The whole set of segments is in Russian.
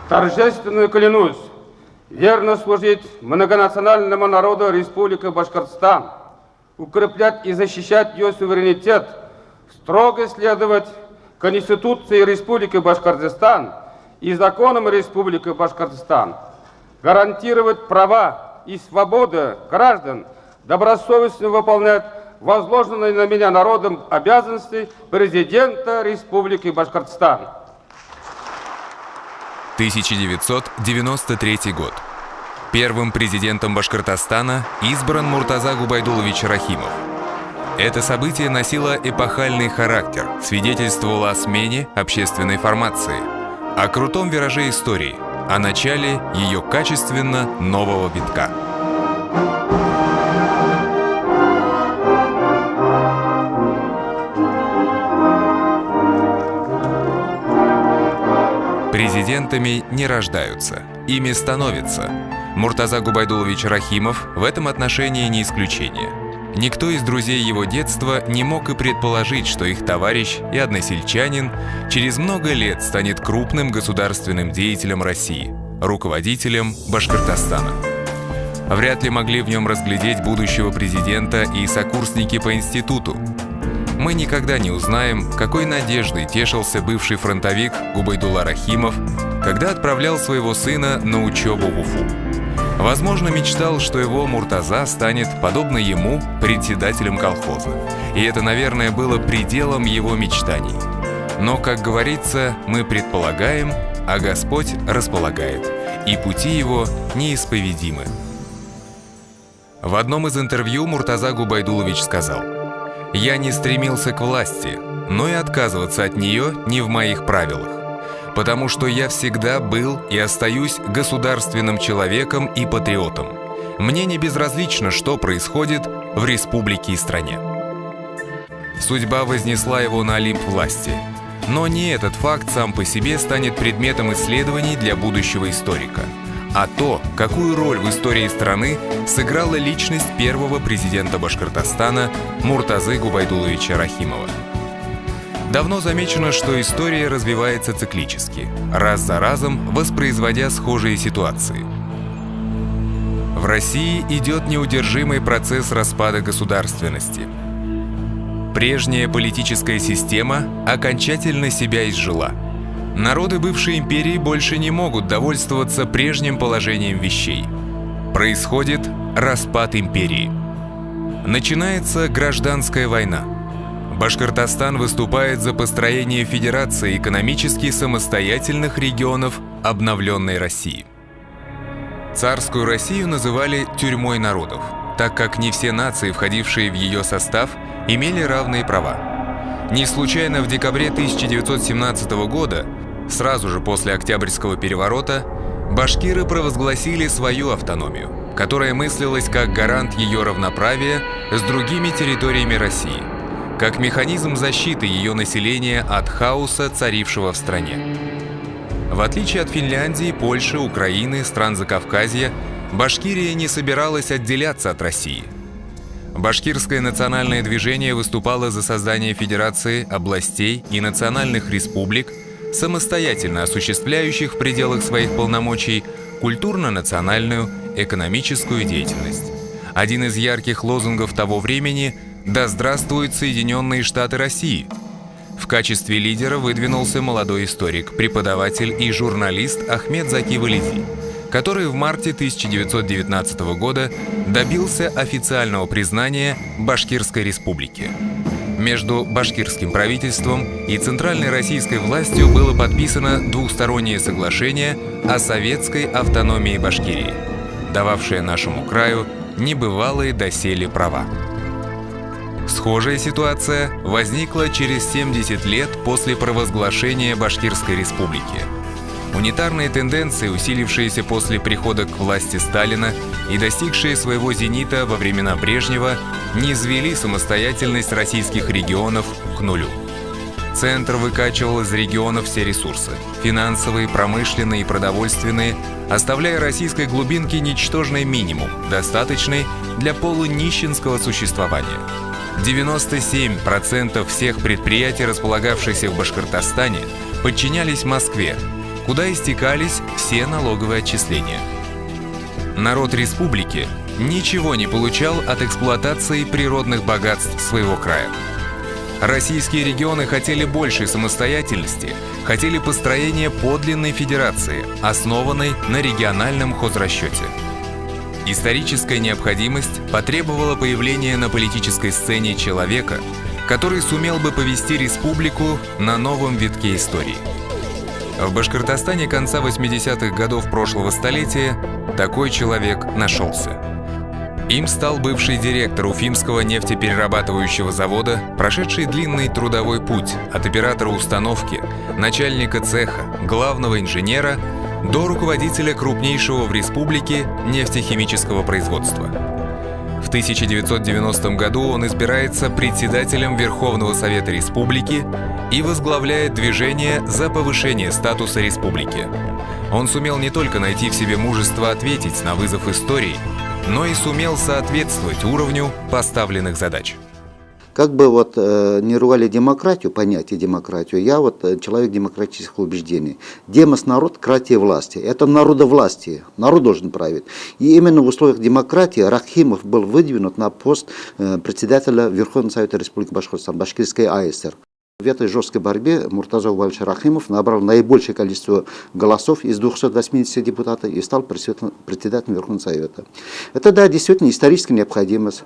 торжественно клянусь верно служить многонациональному народу Республики Башкортостан, укреплять и защищать ее суверенитет, строго следовать Конституции Республики Башкортостан и законам Республики Башкортостан, гарантировать права и свободы граждан, добросовестно выполнять возложенные на меня народом обязанности президента Республики Башкортостан. 1993 год. Первым президентом Башкортостана избран Муртаза Губайдулович Рахимов. Это событие носило эпохальный характер, свидетельствовало о смене общественной формации, о крутом вираже истории, о начале ее качественно нового витка. Президентами не рождаются, ими становятся. Муртаза Губайдулович Рахимов в этом отношении не исключение. Никто из друзей его детства не мог и предположить, что их товарищ и односельчанин через много лет станет крупным государственным деятелем России, руководителем Башкортостана. Вряд ли могли в нем разглядеть будущего президента и сокурсники по институту. Мы никогда не узнаем, какой надеждой тешился бывший фронтовик Губайдулла Рахимов, когда отправлял своего сына на учебу в Уфу. Возможно, мечтал, что его Муртаза станет, подобно ему, председателем колхоза. И это, наверное, было пределом его мечтаний. Но, как говорится, мы предполагаем, а Господь располагает, и пути его неисповедимы. В одном из интервью Муртаза Губайдулович сказал: «Я не стремился к власти, но и отказываться от нее не в моих правилах, потому что я всегда был и остаюсь государственным человеком и патриотом. Мне не безразлично, что происходит в республике и стране». Судьба вознесла его на олимп власти, но не этот факт сам по себе станет предметом исследований для будущего историка, а то, какую роль в истории страны сыграла личность первого президента Башкортостана Муртазы Губайдуловича Рахимова. Давно замечено, что история развивается циклически, раз за разом воспроизводя схожие ситуации. В России идет неудержимый процесс распада государственности. Прежняя политическая система окончательно себя изжила. Народы бывшей империи больше не могут довольствоваться прежним положением вещей. Происходит распад империи. Начинается гражданская война. Башкортостан выступает за построение федерации экономически самостоятельных регионов обновленной России. Царскую Россию называли «тюрьмой народов», так как не все нации, входившие в ее состав, имели равные права. Не случайно в декабре 1917 года, сразу же после Октябрьского переворота, башкиры провозгласили свою автономию, которая мыслилась как гарант ее равноправия с другими территориями России, как механизм защиты ее населения от хаоса, царившего в стране. В отличие от Финляндии, Польши, Украины, стран Закавказья, Башкирия не собиралась отделяться от России. Башкирское национальное движение выступало за создание федерации областей и национальных республик, самостоятельно осуществляющих в пределах своих полномочий культурно-национальную, экономическую деятельность. Один из ярких лозунгов того времени «Да здравствуют Соединенные Штаты России!». В качестве лидера выдвинулся молодой историк, преподаватель и журналист Ахмед Заки Валиди, который в марте 1919 года добился официального признания Башкирской республики. Между башкирским правительством и центральной российской властью было подписано двухстороннее соглашение о советской автономии Башкирии, дававшее нашему краю небывалые доселе права. Схожая ситуация возникла через 70 лет после провозглашения Башкирской республики. Унитарные тенденции, усилившиеся после прихода к власти Сталина и достигшие своего зенита во времена Брежнева, низвели самостоятельность российских регионов к нулю. Центр выкачивал из регионов все ресурсы – финансовые, промышленные и продовольственные, оставляя российской глубинке ничтожный минимум, достаточный для полунищенского существования. 97% всех предприятий, располагавшихся в Башкортостане, подчинялись Москве, куда истекались все налоговые отчисления. Народ республики ничего не получал от эксплуатации природных богатств своего края. Российские регионы хотели большей самостоятельности, хотели построения подлинной федерации, основанной на региональном хозрасчете. Историческая необходимость потребовала появления на политической сцене человека, который сумел бы повести республику на новом витке истории. В Башкортостане конца 80-х годов прошлого столетия такой человек нашелся. Им стал бывший директор Уфимского нефтеперерабатывающего завода, прошедший длинный трудовой путь от оператора установки, начальника цеха, главного инженера до руководителя крупнейшего в республике нефтехимического производства. В 1990 году он избирается председателем Верховного Совета Республики и возглавляет движение за повышение статуса республики. Он сумел не только найти в себе мужество ответить на вызов истории, но и сумел соответствовать уровню поставленных задач. Как бы не ругали демократию, понятие демократию, я человек демократических убеждений. Демос народ, кратия власти. Это народовластие, народ должен править. И именно в условиях демократии Рахимов был выдвинут на пост председателя Верховного Совета Республики Башкортостан, Башкирской АСР. В этой жесткой борьбе Муртаза Губайдулович Рахимов набрал наибольшее количество голосов из 280 депутатов и стал председателем Верховного Совета. Это, да, действительно историческая необходимость.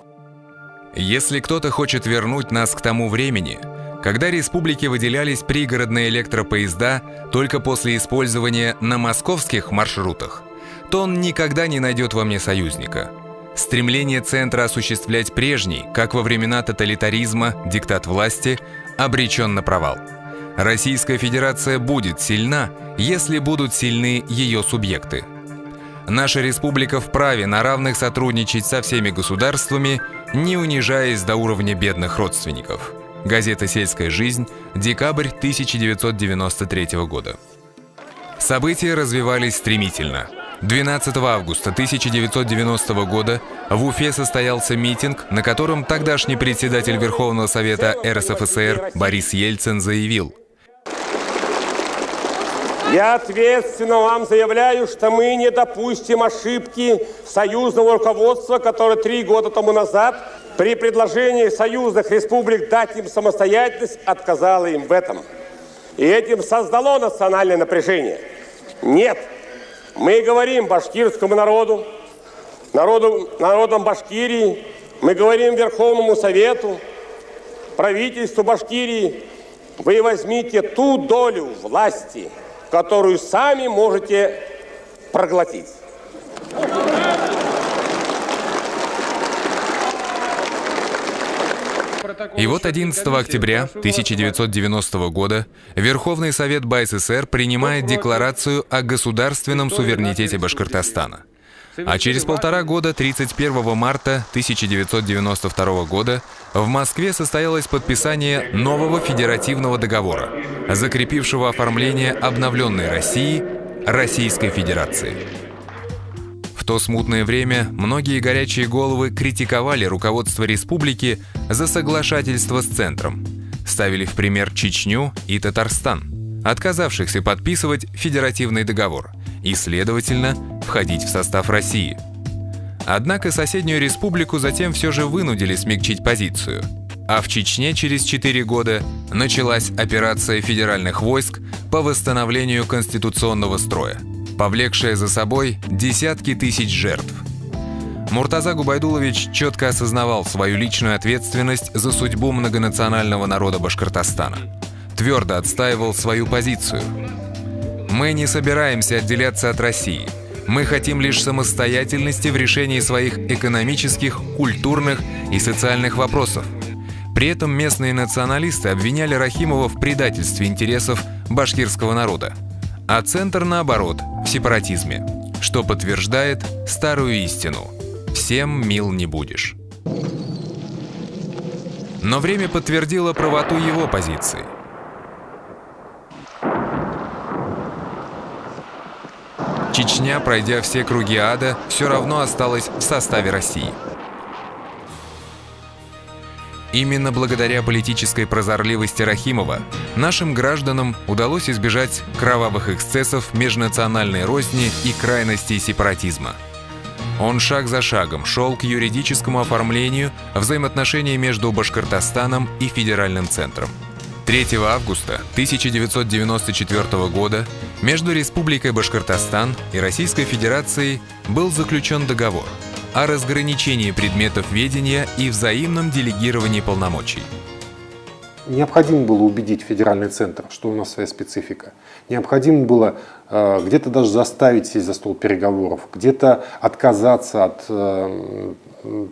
Если кто-то хочет вернуть нас к тому времени, когда республике выделялись пригородные электропоезда только после использования на московских маршрутах, то он никогда не найдет во мне союзника. Стремление центра осуществлять прежний, как во времена тоталитаризма, диктат власти, обречен на провал. Российская Федерация будет сильна, если будут сильны ее субъекты. Наша республика вправе на равных сотрудничать со всеми государствами, не унижаясь до уровня бедных родственников. Газета «Сельская жизнь», декабрь 1993 года. События развивались стремительно. 12 августа 1990 года в Уфе состоялся митинг, на котором тогдашний председатель Верховного Совета РСФСР Борис Ельцин заявил: «Я ответственно вам заявляю, что мы не допустим ошибки союзного руководства, которое 3 года тому назад при предложении союзных республик дать им самостоятельность отказало им в этом. И этим создало национальное напряжение. Нет, мы говорим башкирскому народу, народам Башкирии, мы говорим Верховному Совету, правительству Башкирии: вы возьмите ту долю власти, которую сами можете проглотить». И вот 11 октября 1990 года Верховный Совет БАССР принимает декларацию о государственном суверенитете Башкортостана. А через 1,5 года, 31 марта 1992 года, в Москве состоялось подписание нового федеративного договора, закрепившего оформление обновленной России Российской Федерации. В то смутное время многие горячие головы критиковали руководство республики за соглашательство с центром, ставили в пример Чечню и Татарстан, отказавшихся подписывать федеративный договор и, следовательно, входить в состав России. Однако соседнюю республику затем все же вынудили смягчить позицию, а в Чечне через 4 года началась операция федеральных войск по восстановлению конституционного строя, повлекшая за собой десятки тысяч жертв. Муртаза Губайдулович четко осознавал свою личную ответственность за судьбу многонационального народа Башкортостана, твердо отстаивал свою позицию. «Мы не собираемся отделяться от России. Мы хотим лишь самостоятельности в решении своих экономических, культурных и социальных вопросов». При этом местные националисты обвиняли Рахимова в предательстве интересов башкирского народа, а центр, наоборот, в сепаратизме, что подтверждает старую истину: «Всем мил не будешь». Но время подтвердило правоту его позиции. Чечня, пройдя все круги ада, все равно осталась в составе России. Именно благодаря политической прозорливости Рахимова нашим гражданам удалось избежать кровавых эксцессов межнациональной розни и крайностей сепаратизма. Он шаг за шагом шел к юридическому оформлению взаимоотношений между Башкортостаном и федеральным центром. 3 августа 1994 года между Республикой Башкортостан и Российской Федерацией был заключен договор о разграничении предметов ведения и взаимном делегировании полномочий. Необходимо было убедить федеральный центр, что у нас своя специфика. Необходимо было где-то даже заставить сесть за стол переговоров, где-то отказаться от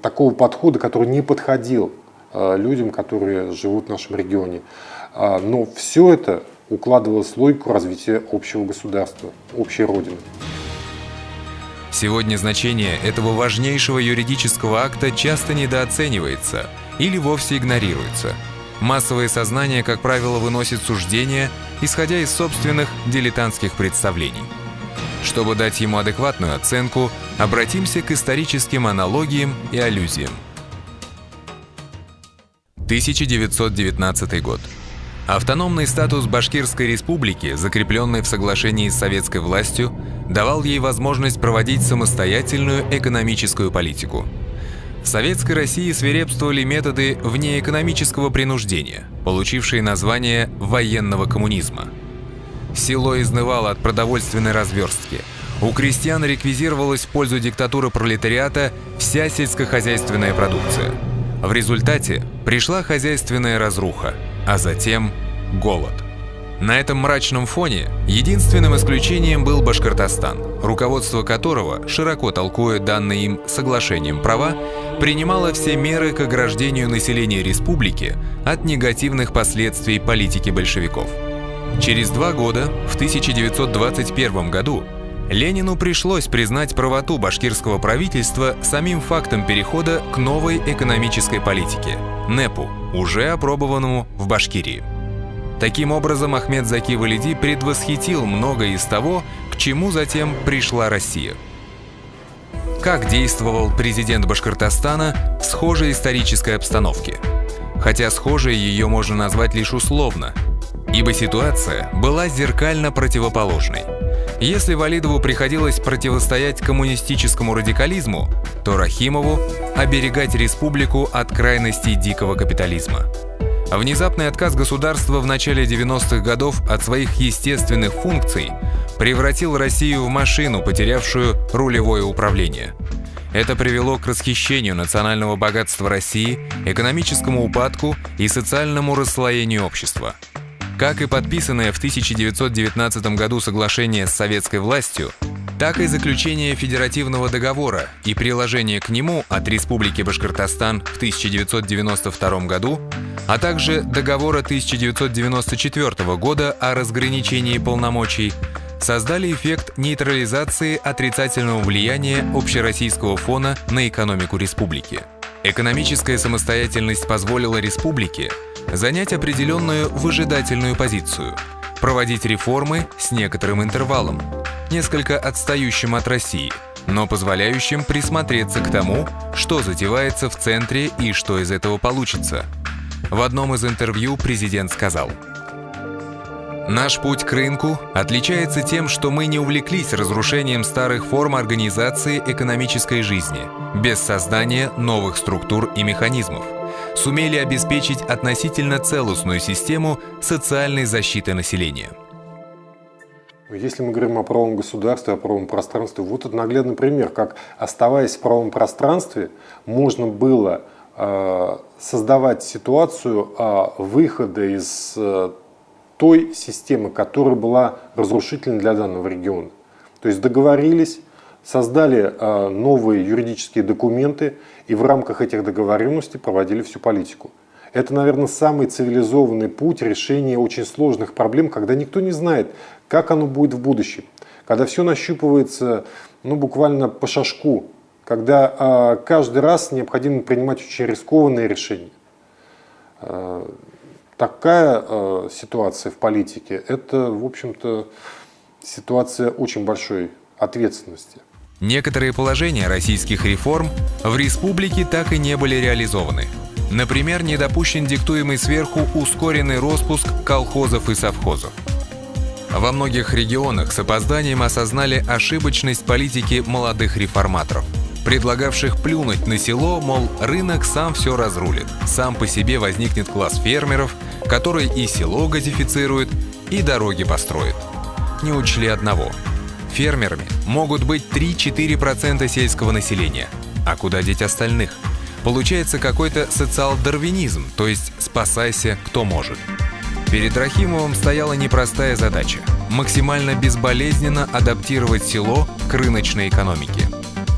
такого подхода, который не подходил людям, которые живут в нашем регионе. Но все это укладывалось в логику развития общего государства, общей родины. Сегодня значение этого важнейшего юридического акта часто недооценивается или вовсе игнорируется. Массовое сознание, как правило, выносит суждения, исходя из собственных дилетантских представлений. Чтобы дать ему адекватную оценку, обратимся к историческим аналогиям и аллюзиям. 1919 год. Автономный статус Башкирской республики, закрепленный в соглашении с советской властью, давал ей возможность проводить самостоятельную экономическую политику. В Советской России свирепствовали методы внеэкономического принуждения, получившие название военного коммунизма. Село изнывало от продовольственной разверстки. У крестьян реквизировалась в пользу диктатуры пролетариата вся сельскохозяйственная продукция. В результате пришла хозяйственная разруха, а затем голод. На этом мрачном фоне единственным исключением был Башкортостан, руководство которого, широко толкуя данные им соглашением права, принимало все меры к ограждению населения республики от негативных последствий политики большевиков. Через 2 года, в 1921 году, Ленину пришлось признать правоту башкирского правительства самим фактом перехода к новой экономической политике – НЭПу, уже опробованному в Башкирии. Таким образом, Ахмед Заки Валиди предвосхитил многое из того, к чему затем пришла Россия. Как действовал президент Башкортостана в схожей исторической обстановке? Хотя схожей ее можно назвать лишь условно, ибо ситуация была зеркально противоположной. Если Валидову приходилось противостоять коммунистическому радикализму, то Рахимову оберегать республику от крайностей дикого капитализма. Внезапный отказ государства в начале 90-х годов от своих естественных функций превратил Россию в машину, потерявшую рулевое управление. Это привело к расхищению национального богатства России, экономическому упадку и социальному расслоению общества. Как и подписанное в 1919 году соглашение с советской властью, так и заключение федеративного договора и приложение к нему от Республики Башкортостан в 1992 году, а также договора 1994 года о разграничении полномочий, создали эффект нейтрализации отрицательного влияния общероссийского фона на экономику республики. Экономическая самостоятельность позволила республике занять определенную выжидательную позицию, проводить реформы с некоторым интервалом, несколько отстающим от России, но позволяющим присмотреться к тому, что затевается в центре и что из этого получится. В одном из интервью президент сказал: «Наш путь к рынку отличается тем, что мы не увлеклись разрушением старых форм организации экономической жизни, без создания новых структур и механизмов. Сумели обеспечить относительно целостную систему социальной защиты населения». Если мы говорим о правовом государстве, о правовом пространстве, вот это наглядный пример, как, оставаясь в правовом пространстве, можно было создавать ситуацию выхода из той системы, которая была разрушительной для данного региона. То есть договорились, создали новые юридические документы и в рамках этих договоренностей проводили всю политику. Это, наверное, самый цивилизованный путь решения очень сложных проблем, когда никто не знает, как оно будет в будущем. Когда все нащупывается буквально по шажку, когда каждый раз необходимо принимать очень рискованные решения. Такая ситуация в политике – это, в общем-то, ситуация очень большой ответственности. Некоторые положения российских реформ в республике так и не были реализованы. Например, не допущен диктуемый сверху ускоренный распуск колхозов и совхозов. Во многих регионах с опозданием осознали ошибочность политики молодых реформаторов, предлагавших плюнуть на село, мол, рынок сам все разрулит, сам по себе возникнет класс фермеров, который и село газифицирует, и дороги построит. Не учли одного. Фермерами могут быть 3-4% сельского населения. А куда деть остальных? Получается какой-то социал-дарвинизм, то есть спасайся, кто может. Перед Рахимовым стояла непростая задача – максимально безболезненно адаптировать село к рыночной экономике.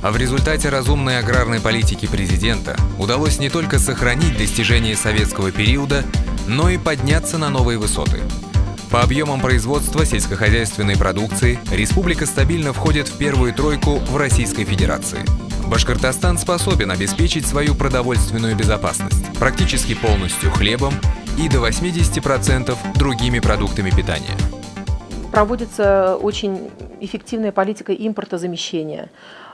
А в результате разумной аграрной политики президента удалось не только сохранить достижения советского периода, но и подняться на новые высоты. По объемам производства сельскохозяйственной продукции республика стабильно входит в первую тройку в Российской Федерации. Башкортостан способен обеспечить свою продовольственную безопасность практически полностью хлебом и до 80% другими продуктами питания. Проводится очень эффективная политика импортозамещения.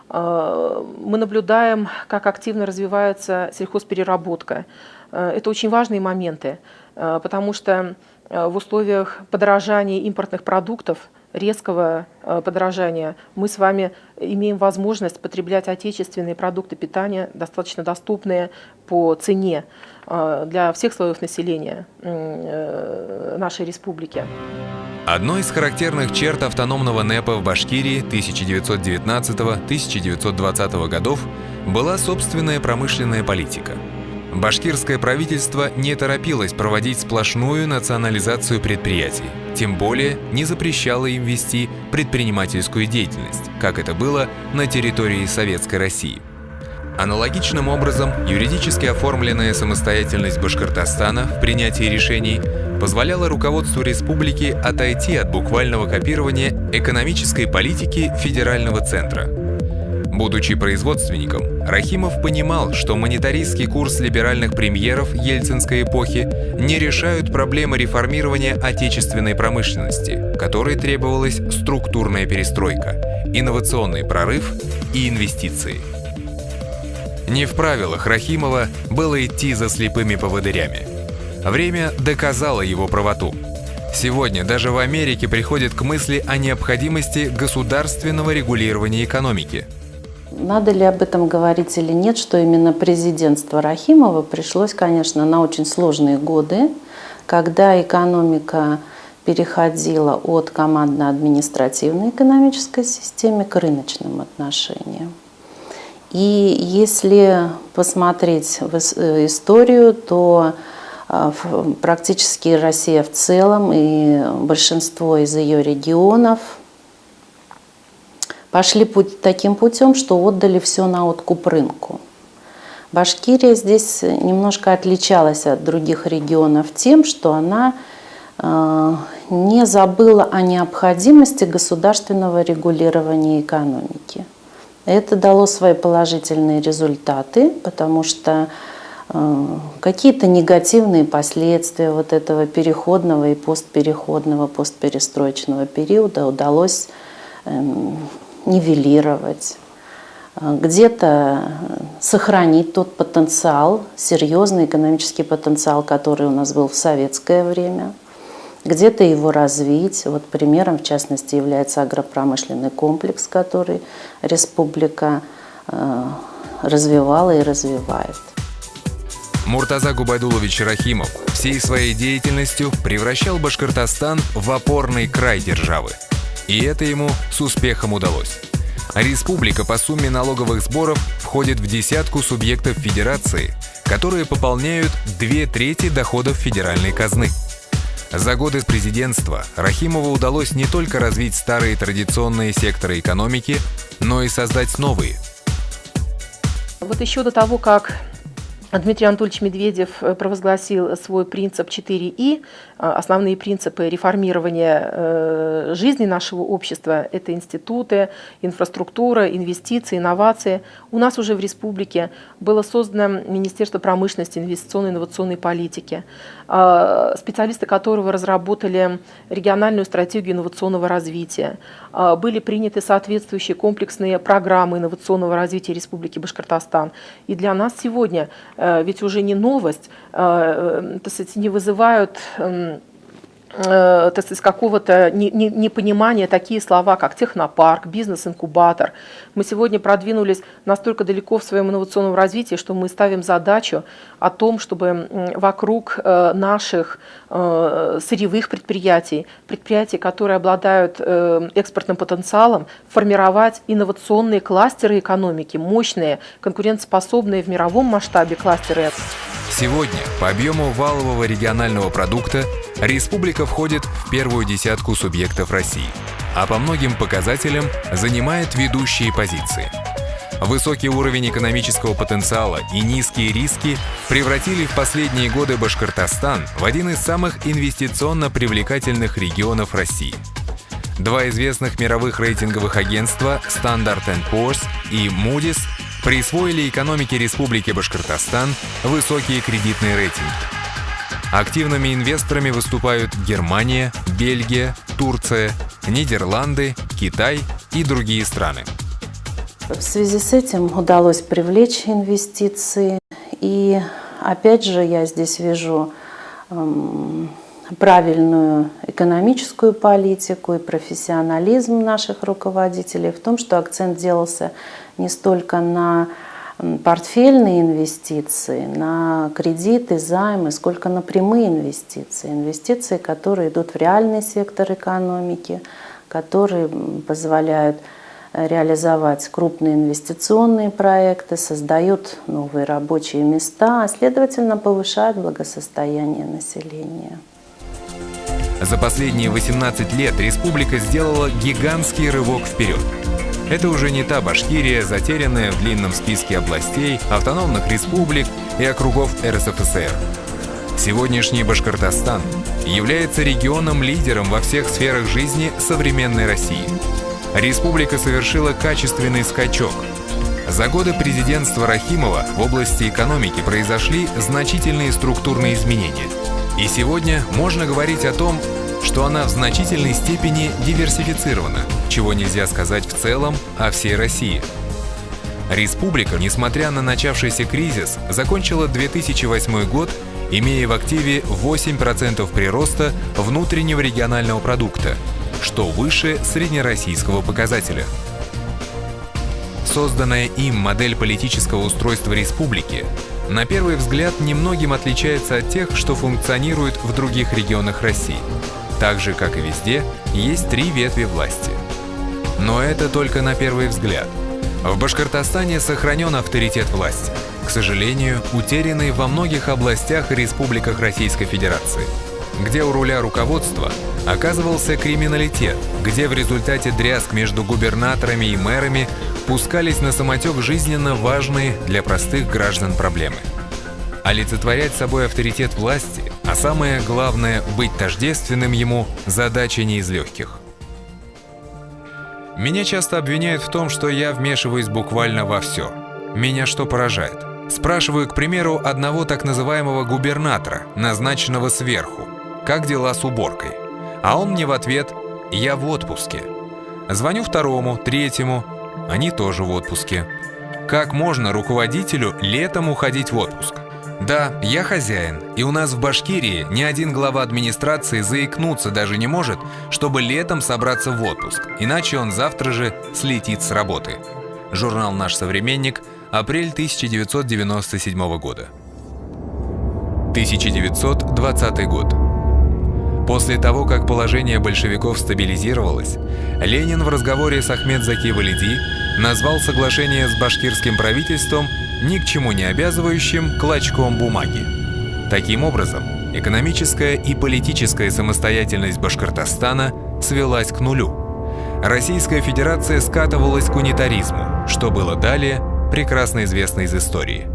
Мы наблюдаем, как активно развивается сельхозпереработка. Это очень важные моменты, потому что в условиях подорожания импортных продуктов, резкого подорожания, мы с вами имеем возможность потреблять отечественные продукты питания, достаточно доступные по цене для всех слоев населения нашей республики. Одной из характерных черт автономного НЭПа в Башкирии 1919-1920 годов была собственная промышленная политика. Башкирское правительство не торопилось проводить сплошную национализацию предприятий, тем более не запрещало им вести предпринимательскую деятельность, как это было на территории Советской России. Аналогичным образом, юридически оформленная самостоятельность Башкортостана в принятии решений позволяла руководству республики отойти от буквального копирования экономической политики федерального центра. Будучи производственником, Рахимов понимал, что монетаристский курс либеральных премьеров ельцинской эпохи не решают проблемы реформирования отечественной промышленности, которой требовалась структурная перестройка, инновационный прорыв и инвестиции. Не в правилах Рахимова было идти за слепыми поводырями. Время доказало его правоту. Сегодня даже в Америке приходят к мысли о необходимости государственного регулирования экономики. Надо ли об этом говорить или нет, что именно президентство Рахимова пришлось, конечно, на очень сложные годы, когда экономика переходила от командно-административной экономической системе к рыночным отношениям. И если посмотреть в историю, то практически Россия в целом и большинство из ее регионов пошли таким путем, что отдали все на откуп рынку. Башкирия здесь немножко отличалась от других регионов тем, что она не забыла о необходимости государственного регулирования экономики. Это дало свои положительные результаты, потому что какие-то негативные последствия вот этого переходного и постперестроечного периода удалось нивелировать, где-то сохранить тот потенциал, серьезный экономический потенциал, который у нас был в советское время, где-то его развить. Вот примером, в частности, является агропромышленный комплекс, который республика развивала и развивает. Муртаза Губайдулович Рахимов всей своей деятельностью превращал Башкортостан в опорный край державы. И это ему с успехом удалось. Республика по сумме налоговых сборов входит в десятку субъектов федерации, которые пополняют 2/3 доходов федеральной казны. За годы президентства Рахимову удалось не только развить старые традиционные секторы экономики, но и создать новые. Вот еще до того, как Дмитрий Анатольевич Медведев провозгласил свой принцип 4И, основные принципы реформирования жизни нашего общества – это институты, инфраструктура, инвестиции, инновации. У нас уже в республике было создано Министерство промышленности, инвестиционной и инновационной политики, специалисты которого разработали региональную стратегию инновационного развития. Были приняты соответствующие комплексные программы инновационного развития Республики Башкортостан. И для нас сегодня ведь уже не новость, так сказать, не вызывают так сказать, какого-то непонимания такие слова, как технопарк, бизнес-инкубатор. Мы сегодня продвинулись настолько далеко в своем инновационном развитии, что мы ставим задачу о том, чтобы вокруг наших сырьевых предприятий, которые обладают экспортным потенциалом, формировать инновационные кластеры экономики, мощные, конкурентоспособные в мировом масштабе кластеры. Сегодня по объему валового регионального продукта республика входит в первую десятку субъектов России, а по многим показателям занимает ведущие позиции. Высокий уровень экономического потенциала и низкие риски превратили в последние годы Башкортостан в один из самых инвестиционно привлекательных регионов России. Два известных мировых рейтинговых агентства Standard & Poor's и Moody's присвоили экономике Республики Башкортостан высокие кредитные рейтинги. Активными инвесторами выступают Германия, Бельгия, Турция, Нидерланды, Китай и другие страны. В связи с этим удалось привлечь инвестиции. И опять же я здесь вижу правильную экономическую политику и профессионализм наших руководителей в том, что акцент делался не столько на портфельные инвестиции, на кредиты, займы, сколько на прямые инвестиции. Инвестиции, которые идут в реальный сектор экономики, которые позволяют реализовать крупные инвестиционные проекты, создают новые рабочие места, а следовательно повышают благосостояние населения. За последние 18 лет республика сделала гигантский рывок вперед. Это уже не та Башкирия, затерянная в длинном списке областей, автономных республик и округов РСФСР. Сегодняшний Башкортостан является регионом-лидером во всех сферах жизни современной России. Республика совершила качественный скачок. За годы президентства Рахимова в области экономики произошли значительные структурные изменения. И сегодня можно говорить о том, что она в значительной степени диверсифицирована, чего нельзя сказать в целом о всей России. Республика, несмотря на начавшийся кризис, закончила 2008 год, имея в активе 8% прироста внутреннего регионального продукта, что выше среднероссийского показателя. Созданная им модель политического устройства республики на первый взгляд немногим отличается от тех, что функционируют в других регионах России. Так же, как и везде, есть три ветви власти. Но это только на первый взгляд. В Башкортостане сохранен авторитет власти, к сожалению, утерянный во многих областях и республиках Российской Федерации, где у руля руководства оказывался криминалитет, где в результате дрязг между губернаторами и мэрами пускались на самотек жизненно важные для простых граждан проблемы. Олицетворять собой авторитет власти, а самое главное – быть тождественным ему – задача не из легких. Меня часто обвиняют в том, что я вмешиваюсь буквально во все. Меня что поражает? Спрашиваю, к примеру, одного так называемого губернатора, назначенного сверху, как дела с уборкой? А он мне в ответ: я в отпуске. Звоню второму, третьему, они тоже в отпуске. Как можно руководителю летом уходить в отпуск? Да, я хозяин, и у нас в Башкирии ни один глава администрации заикнуться даже не может, чтобы летом собраться в отпуск, иначе он завтра же слетит с работы. Журнал «Наш современник», апрель 1997 года. 1920 год. После того, как положение большевиков стабилизировалось, Ленин в разговоре с Ахмед Заки Валиди назвал соглашение с башкирским правительством ни к чему не обязывающим клочком бумаги. Таким образом, экономическая и политическая самостоятельность Башкортостана свелась к нулю. Российская Федерация скатывалась к унитаризму, что было далее, прекрасно известно из истории.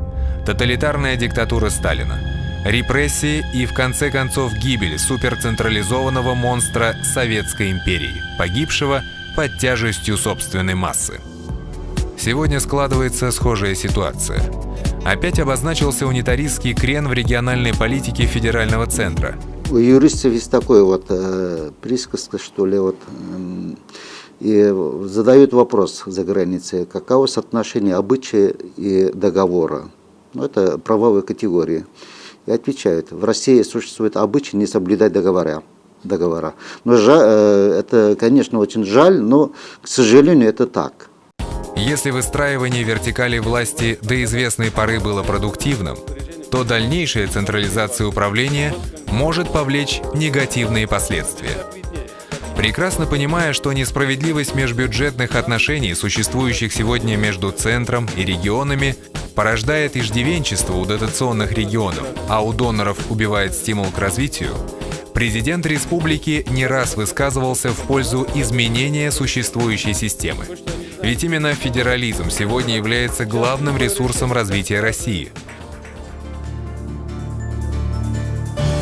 Тоталитарная диктатура Сталина, репрессии и, в конце концов, гибель суперцентрализованного монстра Советской империи, погибшего под тяжестью собственной массы. Сегодня складывается схожая ситуация. Опять обозначился унитаристский крен в региональной политике федерального центра. У юристов есть такой вот присказка, что ли, вот, и задают вопрос за границей, каково соотношение обычая и договора. Ну, это правовые категории. И отвечают, в России существует обычай не соблюдать договора. Но это, конечно, очень жаль, но, к сожалению, это так. Если выстраивание вертикали власти до известной поры было продуктивным, то дальнейшая централизация управления может повлечь негативные последствия. Прекрасно понимая, что несправедливость межбюджетных отношений, существующих сегодня между центром и регионами, порождает иждивенчество у дотационных регионов, а у доноров убивает стимул к развитию, президент республики не раз высказывался в пользу изменения существующей системы. Ведь именно федерализм сегодня является главным ресурсом развития России.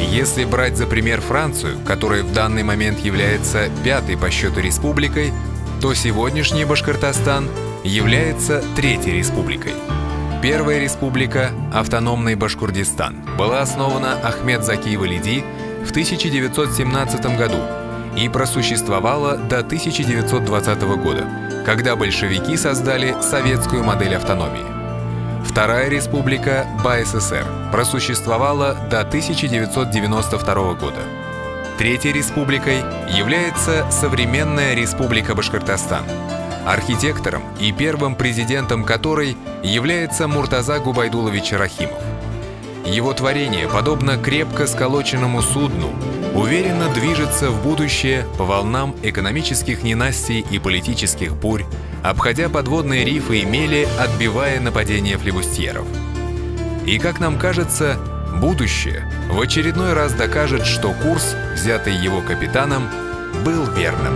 Если брать за пример Францию, которая в данный момент является 5-й по счету республикой, то сегодняшний Башкортостан является 3-й республикой. Первая республика, автономный Башкортостан, была основана Ахмед Заки Валиди в 1917 году и просуществовала до 1920 года, когда большевики создали советскую модель автономии. Вторая республика, БАССР, просуществовала до 1992 года. Третьей республикой является современная Республика Башкортостан, архитектором и первым президентом которой является Муртаза Губайдулович Рахимов. Его творение, подобно крепко сколоченному судну, уверенно движется в будущее по волнам экономических ненастий и политических бурь, обходя подводные рифы и мели, отбивая нападения флибустьеров. И, как нам кажется, будущее в очередной раз докажет, что курс, взятый его капитаном, был верным.